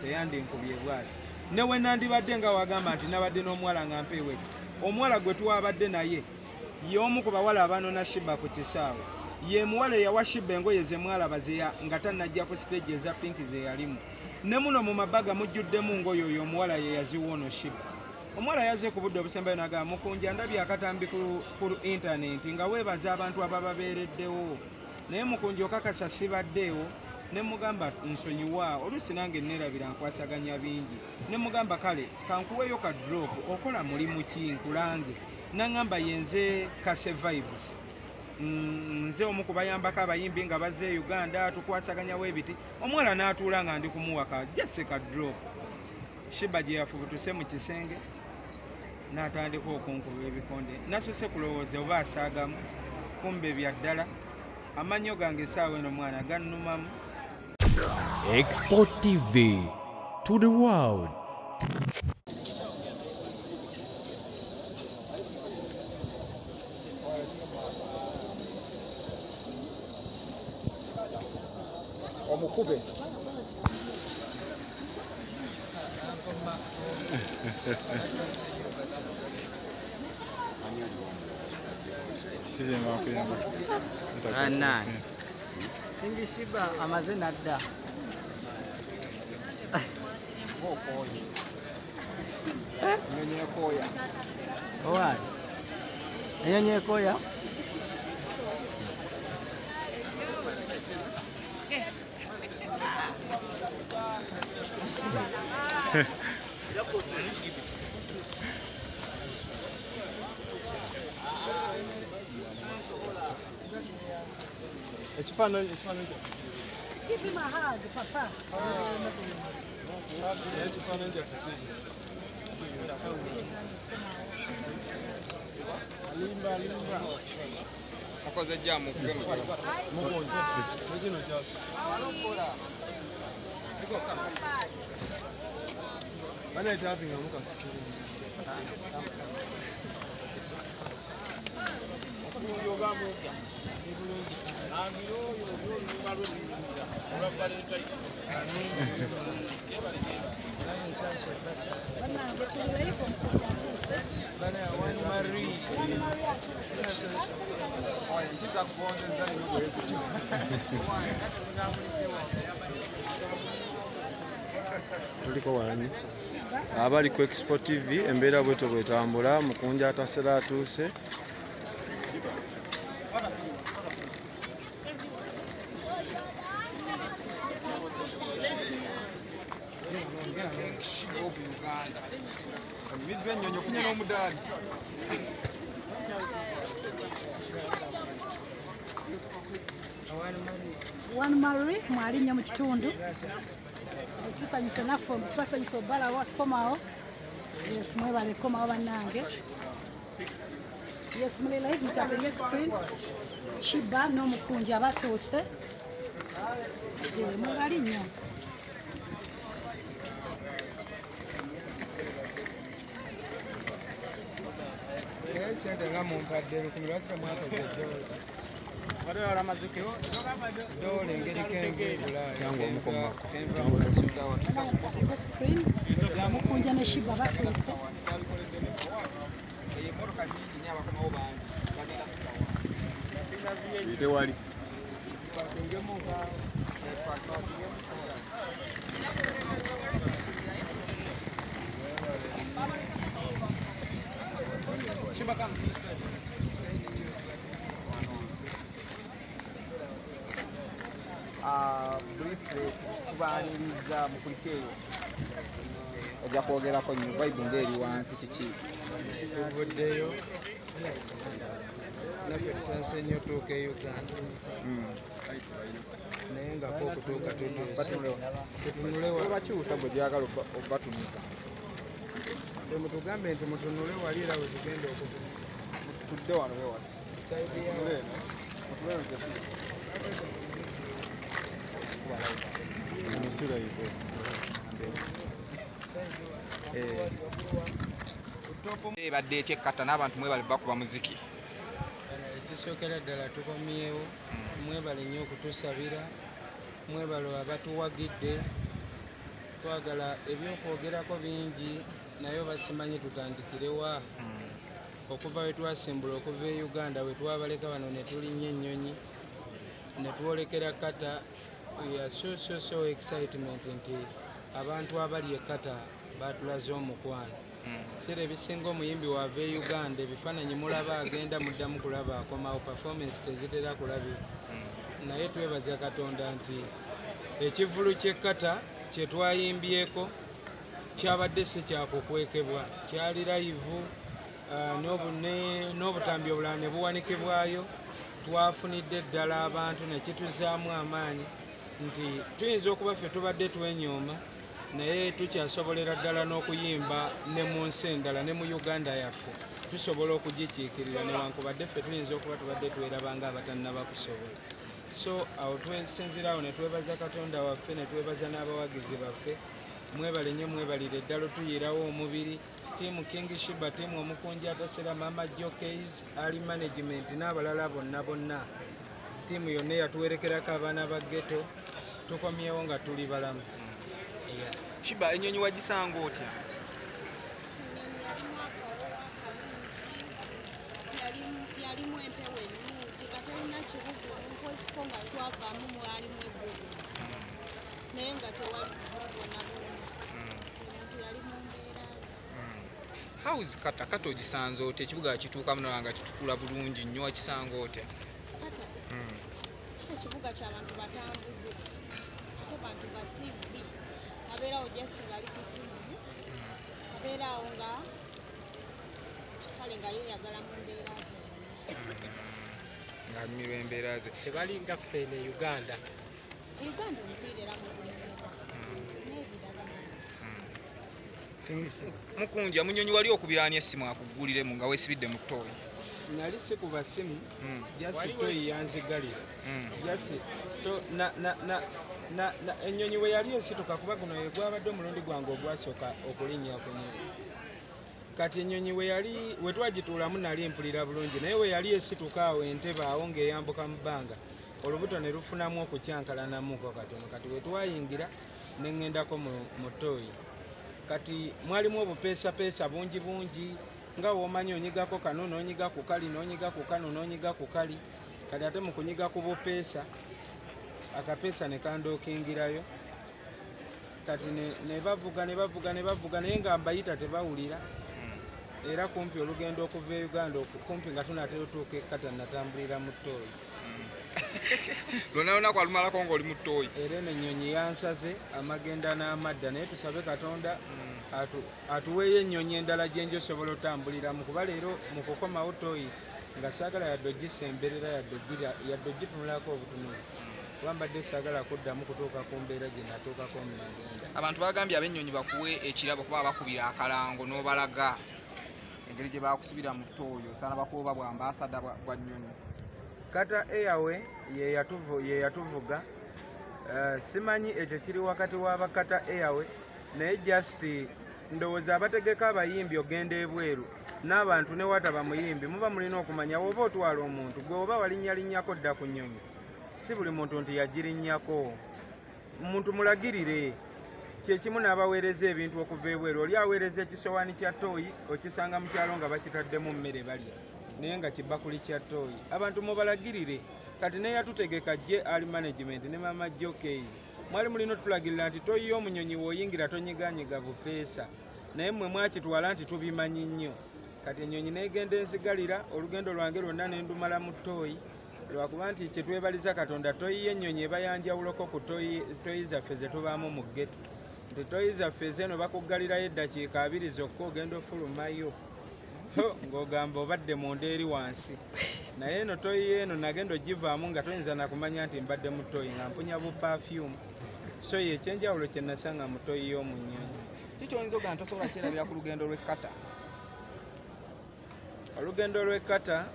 teyandinkubye bwali newe nandibadde nga wagamba nti nabadde n'omuwala nga mpeewe omuwala gwe twabadde naye y'omu ku bawala abanona Sheebah ku kisaawe ye muwala eyawa Sheebah engoye ze mwalaba nga tannajja ku stage eza pinki ze yalimu ne muno mu mabaga mujjuddemu ngoyo oyo omuwala ye yaziwa ono Sheebah omuwala yazze ku budde obusembayo n'agamba Mukunja ndabye akatambi ku intaneti nga weebaza abantu abababeereddewo naye Mukunja okakasa sibaddeewo ne mugamba nsonyiwa oluusi nange neerabira nkwasaganya bingi ne mugamba kale kankuweeyo ka drop okola mulimu ki nkulange n'angamba yenze Kase Vibes nze omu ku bayambako abayimbi nga bazze Uganda tukwasaganyawo ebiti omuwala n'atuula nga ndi kumuwaka jase ka drop Sheebah gye yafubutuse mu kisenge n'atandika okunkuba ebikonde nasuse kulowooza oba asaagamu kumbe bya ddala amannyo gange essaawa eno mwana gannumamu. Export TV to the world. Omukube King Sheebah amaze nadda. Nyonyekoya. Owali. Nyonyekoya. Give him a hug, Papa. Akoze jamu tuliko wani abali ku Export TV embeera bweto bwetambula Mukunja Atasera atuuse Uganda midwe nyonyo kunya n'omudaali One Marie mwalinnyo mu kitundu tusanyuse naffe twasanyusa obbala wakukomawo yes mwebale kukomawo bannange yes muli live mutapenge screen Sheebah n'Omukunja batuuse mwebali nnyo sente nga mumpadde lukumi lwakira mwakoze dole engeri kengebula yangu omukomako mutapenge screen Omukunja ne Sheebah batuuse ite wali briefly kubaniriza mu kulikeeyo ojja kwogerako nnyo vibe ng'eri wansi kiki tuvuddeyo naffe tusanse nnyo tuuka e Uganda naye nga ko okutuuka tutunulewa bakyusa gwe gyagala obatumiza mutugambe nti mutunule wali era we tugenda tudde wano wewati badde ekyekkata n'abantu mwebale bakuba muziki ekisookera ddala tukomyewo mwebale nnyo okutusabira mwebale abatuwagidde twagala ebyokwogerako bingi naye basimanyi tutandikirewa okuva we twasimbula okuva e Uganda we twabaleka bano ne tulinnya ennyonyi ne twolekera Quatar. We are so excitement nti abantu abali e Quatar batulaze omukwano. Sere ebisinga omuyimbi wava e Uganda ebifaananyi mulaba agenda muddamu kulaba akomawo performance tezitera kulabika. Naye twebaza Katonda nti ekivulu ky'e Quatar kye twayimbyeko kyabadde si kyakukwekebwa, kyali live n'obutambi obulala ne buwanikibwayo. Twafunidde ddala abantu ne kituzaamu amaanyi nti tuyinza okuba ffe tubadde twenyooma naye tukyasobolera ddala n'okuyimba ne mu nsi endala ne mu Uganda yaffe tusobola okugikiikirira newankubadde ffe tuyinza okuba tubadde tweraba nga abatannaba kusobola. So awo twesinzirawo ne twebaza Katonda waffe ne twebaza n'abawagizi baffe. Mwebale nnyo mwebalire ddala tuyiirawo omubiri tiimu King Sheebah, tiimu Omukunja Atasera, Mama Jockeys, Ali Management n'abalala bonna. Tiimu yonna yatuwerekerako abaana ba ghetto tukomyewo nga tuli balamu. Sheebah, ennyonyi wagisanga otya? Yalimu empewo ennungi nga terina kibugu mpoziko nga twavaamu mwalimu eggugu naye nga tewali buzibu bwonna bwonna. Omuntu yali mu mbeera ze. How's Quatar? Quatar ogisanze otya? Ekibuga kituukamu nawe nga kitukula bulungi nnyo, wakisanga otya? Quatar ekibuga ky'abantu batambuze ate bantu ba TV abeerawo jasi ng'ali ku TV abeerawo nga kale nga yeeyagala mu mbeera ze zonna. Ng'anyumirwa embeera ze. Tebalinga ffe ne Uganda. Uganda omupiira mu kunyumirwa n'ebirala. Mukunja, munyonyi wali okubiraani essimu akugguliremu nga weesibidde mu ttooyi? Nali sikuba simu jasi toyi yanzigalira jasi ennyonyi we yali esituka kuba guno ye gwabadde omulundi gwange ogwasooka okulinnya ku nnyonyi. Kati ennyonyi we twagituulamu nali mpulira bulungi naye we yali esituka awo entebe awo ng'eyambuka mu bbanga olubuto ne lufunamu okukyankalanamuko katono. Kati we twayingira ne ŋŋendako mu ttooyi. Kati mwalimu obupeesapeesa bungi nga w'omanyi onyigako kano n'onyiga ku kali n'onyiga ku kano n'onyiga ku kali. Kati ate mu kunyiga ku bupeesa akapeesa ne kandookingirayo. Kati ne bavuga naye nga mbayita tebawulira. Era kumpi olugendo okuva e Uganda kumpi nga tunatera otuuka e Quatar natambulira mu ttooyi. Lwonna kwalumalako ng'oli mu ttooyi. Era eno ennyonyi yansaze amagenda n'amadda naye tusabe Katonda atuweeyo ennyonyi endala gye nja osobola otambuliramu kuba leero mu kukomawo ttooyi nga saagala yadde ogisemberera yadde ogitunulako obutunuzi kuba mbadde saagala kuddamu kutuuka ku mbeera gye natuukako mu magenda. Abantu bagambye ab'ennyonyi bakuwe ekirabo kuba bakubira akalango n'obalaga engeri gye bakusibira mu ttooyi osaana bakuba bwa ambasada bwa nnyonyi. Quatar Airway ye yatuvuga. Simanyi ekyo kiri wakati w'aba Quatar Airway naye just ndowooza abategeka abayimbi ogenda ebweru n'abantu ne wataba muyimbi muba mulina okumanya woba otwala omuntu gwe oba walinnyalinnyako dda ku nnyonyi si buli muntu nti yagirinnyako. Muntu mulagirire kyekimu n'abaweereza ebintu okuva ebweru. Oli aweereza ekisowaani kya ttooyi okisanga mu kyalo nga bakitaddemu mmere balya naye nga kibakuli kya ttooyi. Abantu mubalagirire. Kati ne yatutegeka gye Ali Management ne Mama Jockeys mwali mulina otulagirira nti toyiyo omunyonyi w'oyingira tonyiganyiga bupeesa naye mmwe mwakitwala nti tubimanyi nnyo. Kati ennyonyi n'egenda enzigalira olugendo lwange lwonna ne ndumala mu ttooyi lwakuba nti kyetwebaliza Katonda toyiyo ennyonyi eba yanjawuloko ku ttooyi zaffe ze tubaamu mu ghetto nti ttooyi zaffe ezeeno bakuggalirayo eddakiika 2 zokka ogenda ofulumayo ng'ogamba obadde munda eri wansi. Naye eno ttooyi eno nagenda ogivaamu nga toyinza nakumanya nti mbadde mu ttooyi nga mpunya bu perfume. So ye ekyenjawulo kye nasanga mu ttooyi y'omu nnyonyi. Kiki oyinza okugaa nti tosobola kyerabira ku lugendo lw'e Quatar? Olugendo lw'e Quatar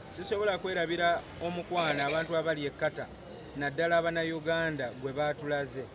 sisobola kwerabira omukwano abantu abali e Quatar naddala Abannayuganda gwe baatulaze.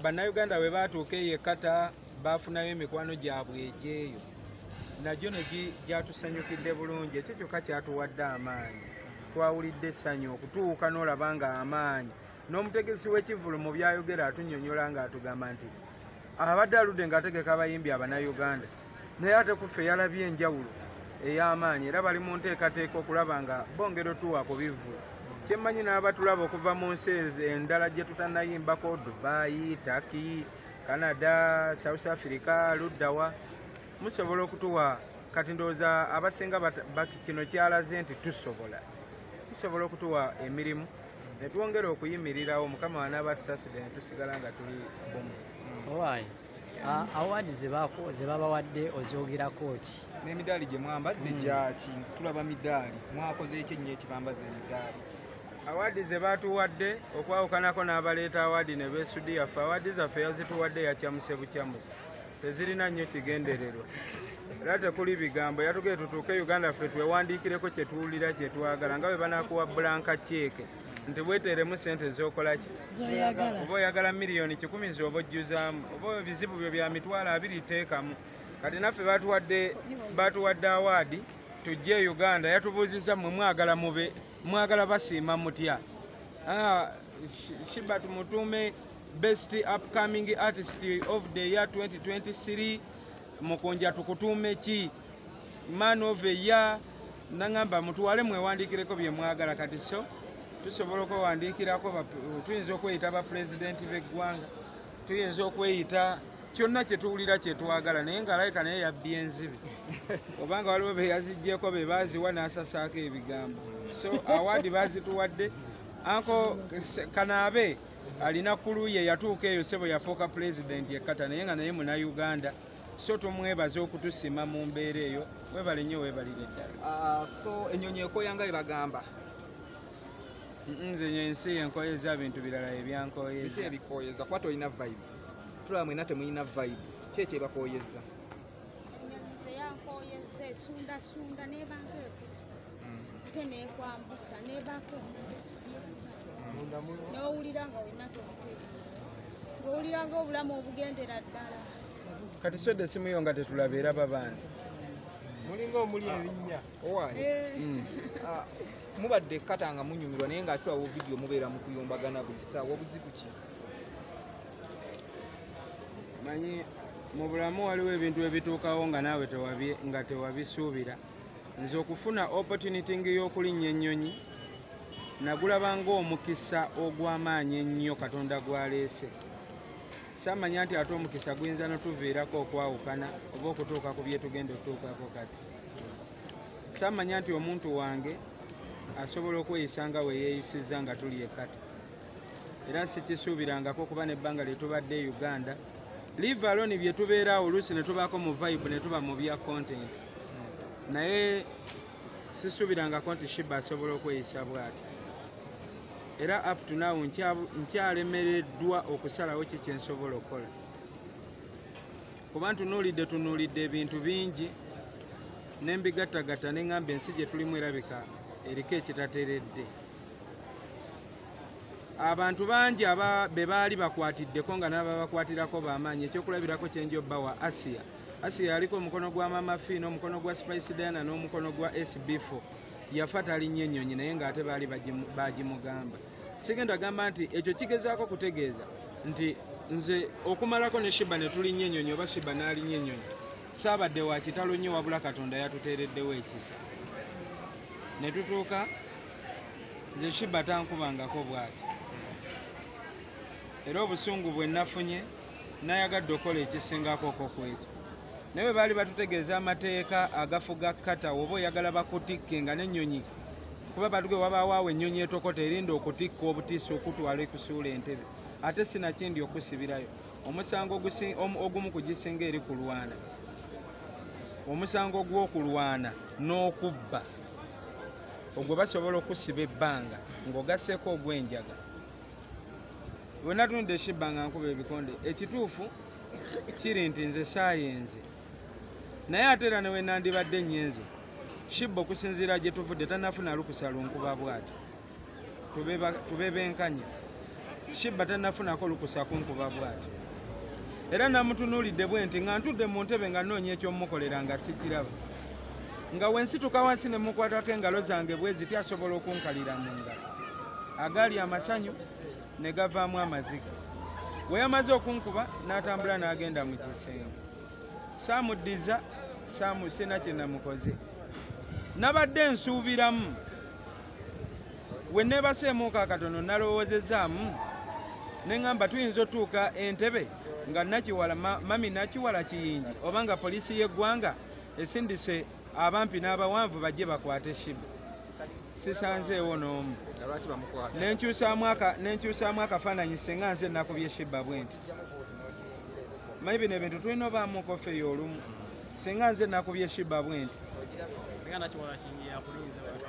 Bannayuganda bwe baatuuka eyo e Quatar baafunayo emikwano gyabwe egyeyo nagyo ne gyatusanyukidde bulungi. Ekyo kyokka kyatuwadde amaanyi. Twawulidde essanyu okutuuka n'olaba nga amaanyi n'omutegesi w'ekivulu mu byayogera atunnyonnyola ng'atugamba nti abadde aludde ng'ategeka abayimbi abanayuganda naye ate kuffe yalabye enjawulo ey'amaanyi era bali mu nteekateeka okulaba nga bongera otuwa ku bivulu kyemmanyi n'abatulaba okuva mu nsi endala gye tutannayimbako Dubai, Turkey, Canada, South Africa, luddawa musobola okutuwa kati ndowooza abasinga kino kyalaze nti tusobola okutuwa emirimu ne twongera okuyimirirawo mukama wanaabatusaside ne tusigala nga tuli bumu. Owaayi awaadi ze babawadde ozyogerako ki? N'emidaali gye mwambadde gyaki? Tulaba midaali mwakoze eki ennyo ekibambaza emidaali? Awaadi ze baatuwadde okwawukanako n'abaleeta awaadi ne beesudi yaffe awaadi zaffe yazituwadde yakyamuse bukyamuse tezirina nnyo kigendererwa era tekuli bigambo yatugee tutuuke Uganda ffe twewandiikireko kye tuwulira kye twagala nga bwe banaakuwa bulanka kyeke nti bweteeremu sente z'okolaki oba oyagala miliyoni 10 z'oba ojjuzaamu oba ebizibu byo bya mitwalo 2 teekamu kati naffe baatuwadde awaadi tujje Uganda yatubuuzizza mwe mwagala basiima mutya Sheebah tumutuume best upcoming artist of the year 2023 Omukunja tukutuume ki man of the year nangamba mutuwale mwewandiikireko bye mwagala kati so tusobola okwewandiikirako tuyinza okweyita bapulezidenti b'eggwanga tuyinza okweyita kyonna kye tuwulira kye twagala naye ng'alabika naye yabbye enzibe obanga waliwo be yaziggyeko be baaziwa n'asasaako ebigambo so awaadi baazituwadde anko Kanaabe alina kuluye yatuuka eyo sebo yafuuka pulezidenti ekkata naye nga naye muna-Uganda so tumwebaza okutusima mu mbeera eyo webale nnyo webalire ddala. So ennyonyi ekooya nga bwe bagamba nze ensi yenkoyeza bintu birala ebyankoyeza. Biki ebikooyeza? Kuba tolina vibe. Tulaba mwena temulina vibe. Ki ekyebakooyeza? Ennyonyi ze yankoyeza esundasunda n'ebanka ekussa ate n'ekwambusa n'ebanka ebyessa n'owulira nga wenna tobutegeera ng'owulira ng'obulamu obugendera ddala. Kati sodde simuyo nga tetulaba era babantu mulinga omuli erinnya. Owaayi mubadde kata nga munyumirwa naye nga tulawo vidiyo mubeera mu kuyombagana buli ssaawa obuzibu ki? manyi mu bulamu waliwo ebintu ebituukawo nga naawe tewabisuubira. Nze okufuna opportunity y'okulinnya ennyonyi nagulaba ng'omukisa ogw'amaanyi ennyo Katonda gwaleese. Saamanya nti ate omukisa guyinza n'otuviirako okwawukana oba okutuuka ku bye tugenda okutuukako kati. Saamanya nti omuntu wange asobola okweyisa nga we yeeyisizza nga tuli ekkata. Era sikisuubirangako kuba n'ebbanga lye tubadde Uganda. Live alone bye tubeera oluusi ne tubaako mu vibe ne tuba mu bya content. Naye sisuubirangako nti Sheebah asobola okweyisa bw'ati. Era up to now nkyalemereddwa okusalawo ki kye nsobola okukola. Kuba tunuulidde ebintu bingi ne mbigattagatta ne ŋŋamba ensi gye tulimu erabika eriko ekitateredde. Abantu bangi be baali bakwatiddeko nga n'ababakwatirako b'amaanyi ekyokulabirako kye njobba wa Asia yaliko omukono gwa Mama Fee n'omukono gwa Spice Diana n'omukono gwa SB4 yafa talinnya ennyonyi naye ng'ate baali bagimugamba. Sigenda gamba nti ekyo kigezaako kutegeeza nti nze okumalako ne Sheebah ne tulinnya ennyonyi oba Sheebah n'alinnya ennyonyi saabadde wa kitalo nnyo wabula Katonda yatuteereddewo ekisa. Ne tutuuka nze Sheebah tankubangako bw'ati. Era obusungu bwe nafunye nayagadde okukola ekisingakoko kwekyo. Naye bwe baali batutegeeza amateeka agafuga kkata oba oyagala bakutikke nga n'ennyonyi kuba batuge wabaawo ennyonyi etokota erinda okutikka obutiisa okutwala ekusuula entebe ate sinakindi okusibirayo. Omusango ogumu kugisinga eri kulwana. Omusango gw'okulwana n'okubba ogwo basobola okusiba ebbanga ng'ogasseeko ogw'enjaga. Bwe natunudde Sheebah nga nkuba ebikonde ekituufu kiri nti nze saayenze naye ate era newe nandibadde nnyenze Sheebah okusinziira gye tuvudde tannafuna lukusa lunkuba bw'ati. Tube benkanya. Sheebah tannafunako lukusa kunkuba bw'ati. Era namutunuulidde bwe nti nga ntudde mu ntebe nga nnoonya eky'omukolera nga sikiraba. Nga wensituka wansi ne mukwatako engalo zange bwe ziti asobola okunkalira mu ngalo. Agaali amasanyu ne gavaamu amaziga. Bwe yamaze okunkuba n'atambula n'agenda mu kisenge. Saamuddiza, sina kye namukoze. Nabadde nsuubiramu. We neebaseemuuko akatono nalowoozezaamu ne ŋŋamba tuyinza otuuka Entebbe nga Nakiwala mami Nakiwala Kiyingi oba nga poliisi y'eggwanga esindise abampi n'abawanvu bajje bakwate Sheebah. Sisanzeewo n'omu. Nenkyusaamu akafaananyi singa nze nakubye Sheebah bwe nti. Manyi bino ebintu tulina obaamuuko ffeeyo olumu. Singa nze nakubye Sheebah bwe nti.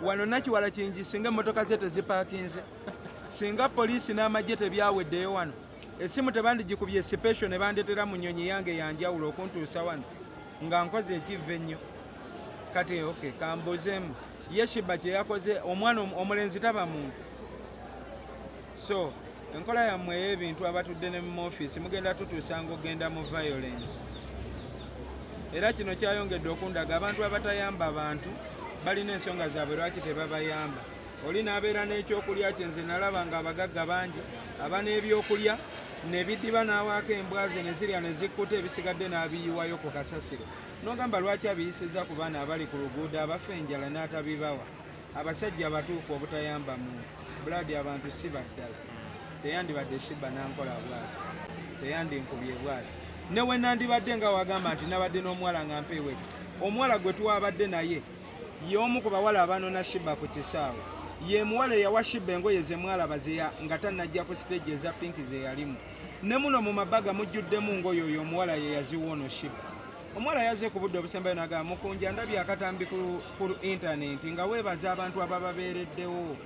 Wano Nakiwala Kiyingi singa emmotoka ze tezipaakinze. Singa poliisi n'amagye tebyaweddeyo wano. Essimu tebandigikubye special ne bandetera mu nnyonyi yange yanjawulo okuntuusa wano. Nga nkoze ekivve ennyo. Kati okay, kambuzeemu. Ye Sheebah kye yakoze omwana omulenzi taba muntu. So, enkola yammwe ey'ebintu abatudde ne mu ofiisi mugenda tutuusanga ogenda mu violence. Era kino kyayongedde okundaga abantu abatayamba abantu balina ensonga zaabwe lwaki tebabayamba. Oli n'abeera n'ekyokulya kye nze nalaba nga abagagga bangi aba n'ebyokulya ne biddiba n'awaako embwa ze ne zirya ne zikkuta ebisigadde n'abiyiwayo ku kasasiro. N'ogamba lwaki abiyisiza ku baana abali ku luguudo abafa enjala n'atabibawa. Abasajja abatuufu obutayamba muntu. Buladi abantu si baddala. Teyandibadde Sheebah n'ankola bw'ati. Teyandinkubye bw'ati. Ne we nandibadde nga wagamba nti nabadde n'omuwala nga mpeewe. Omuwala gwe twabadde naye y'omu ku bawala abanona Sheebah ku kisaawe. Ye muwala eyawa Sheebah engoye ze mwalaba nga tannajja ku stage eza pinki ze yalimu. Ne muno mu mabaga mujjuddemu ngoye oyo omuwala ye yaziwa ono Sheebah. Omuwala yazze ku budde obusembayo n'agamba Mukunja ndabye akatambi ku intaneti nga weebaza abantu abababeereddewo.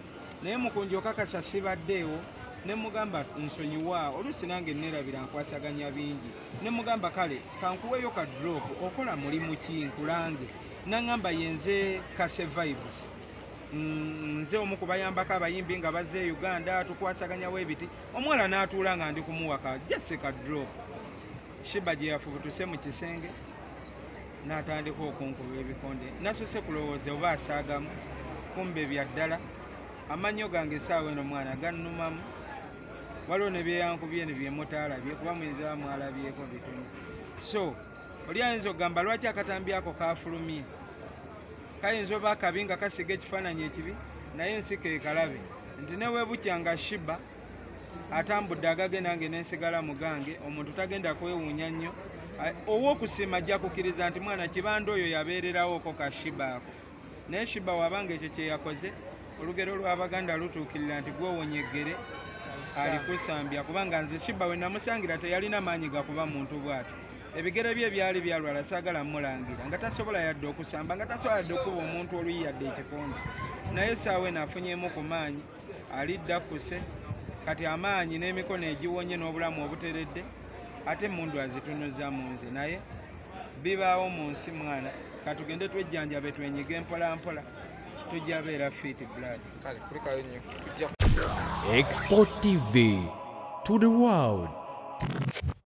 Naye Mukunja okakasa sibaddeewo. Ne mugamba nsonyiwa oluusi nange neerabira nkwasaganya bingi. Ne mugamba kale kankuweeyo ka drop okola mulimu ki nkulange. N'angamba yenze Kase Vibes. Nze omu ku bayambako abayimbi nga bazze Uganda tukwasaganyawo ebiti. Omuwala n'atuula nga ndi kumuwaka jesse ka drop. Sheebah gye yafubutuse mu kisenge n'atandika okunkuba ebikonde. Nasuse kulowooza oba asaagamu kumbe bya ddala. Amannyo gange essaawa eno mwana gannumamu. Waliwo ne byeyankubye ne byemutaalabye kuba muyinza mwalabyeko bitono. So oli ayinza okugamba lwaki akatambi ako kaafulumye. Kayinza oba akabi nga kasiga ekifaananyi ekibi naye ensi ke kalabe nti ne weebukya nga Sheebah atambudde agage nange n'ensigala mu gange omuntu tagenda kwewuunya nnyo. Ow'okusiima ajja kukkiriza nti mwana kibanda oyo yabeererawooko ka Sheebah ako. Naye Sheebah wabanga ekyo kye yakoze olugero lw'Abaganda lutuukirira nti gwewonye eggere alikusambya kubanga nze Sheebah we namusangira teyalina maanyi gakuba muntu bw'ati. Ebigere bye byali byalwala saagala mulangira nga tasobola yadde okusamba nga tasobola yadde okuba omuntu oluyi yadde ekikonde. Naye essaawa eno afunyemu ku maanyi alidda kuse kati amaanyi n'emikono egiwonye n'obulamu obuteredde ate emmundu azitunuza mu nze naye bibaawo mu nsi mwana katugende twejjanjabe twenyige mpola mpola tujja beera fit blood. Kale kulikayo nnyo tujja Export TV to the world.